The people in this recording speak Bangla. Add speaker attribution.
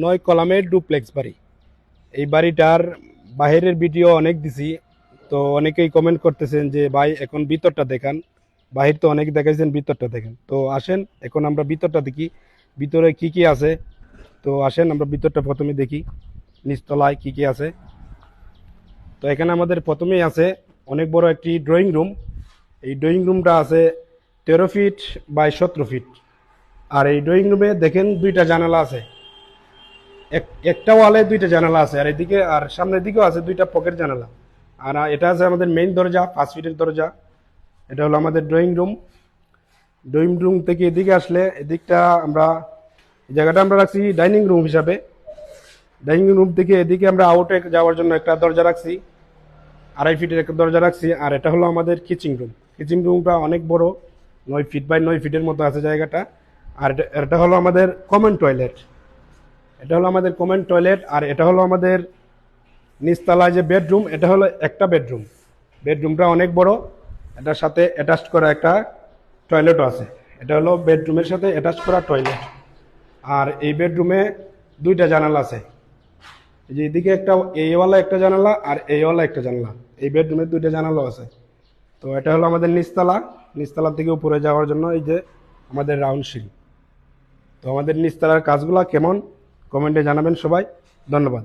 Speaker 1: 9 কলামের ডুপ্লেক্স বাড়ি। এই বাড়িটার বাহিরের ভিডিও অনেক দিছি, তো অনেকেই কমেন্ট করতেছেন যে ভাই এখন ভিতরটা দেখান। বাহির তো অনেক দেখাইছেন, ভিতরটা দেখেন। তো আসেন এখন আমরা ভিতরটা দেখি, ভিতরে কি কি আছে। তো আসেন আমরা ভিতরটা প্রথমে দেখি, নিচতলায় কি কি আছে। তো এখানে আমাদের প্রথমেই আছে অনেক বড় একটি ড্রয়িং রুম। এই ড্রয়িং রুমটা আছে 13 ফিট বাই 17 ফিট। আর এই ড্রয়িং রুমে দেখেন দুইটা জানালা আছে, একটা ওয়ালে দুইটা জানালা আছে, আর এদিকে আর সামনের দিকেও আছে দুইটা পকেট জানালা। আর এটা আছে আমাদের মেইন দরজা, 5 ফিটের দরজা। এটা হলো আমাদের ড্রয়িং রুম। ড্রয়িং রুম থেকে এদিকে আসলে এদিকটা আমরা, এই জায়গাটা আমরা রাখছি ডাইনিং রুম হিসাবে। ডাইনিং রুম থেকে এদিকে আমরা আউটে যাওয়ার জন্য একটা দরজা রাখছি, 2.5 ফিটের একটা দরজা রাখছি। আর এটা হলো আমাদের কিচেন রুম। কিচেন রুমটা অনেক বড়, 9 ফিট বাই 9 ফিটের মতো আছে জায়গাটা। আর এটা হলো আমাদের কমন টয়লেট। এটা হলো আমাদের কমন টয়লেট। আর এটা হলো আমাদের নিচতলায় যে বেডরুম, এটা হলো একটা বেডরুম। বেডরুমটা অনেক বড়, এটার সাথে অ্যাটাচ করা একটা টয়লেটও আছে। এটা হলো বেডরুমের সাথে অ্যাটাচ করা টয়লেট। আর এই বেডরুমে দুইটা জানালা আছে, এই যে এদিকে একটা, এইওয়ালা একটা জানালা আর এইওয়ালা একটা জানালা। এই বেডরুমে দুইটা জানালাও আছে। তো এটা হলো আমাদের নিচতলা। নিচতলা থেকে উপরে যাওয়ার জন্য এই যে আমাদের রাউন্ড সিঁড়ি। তো আমাদের নিচতলার কাজগুলো কেমন কমেন্টে জানাবেন সবাই। ধন্যবাদ।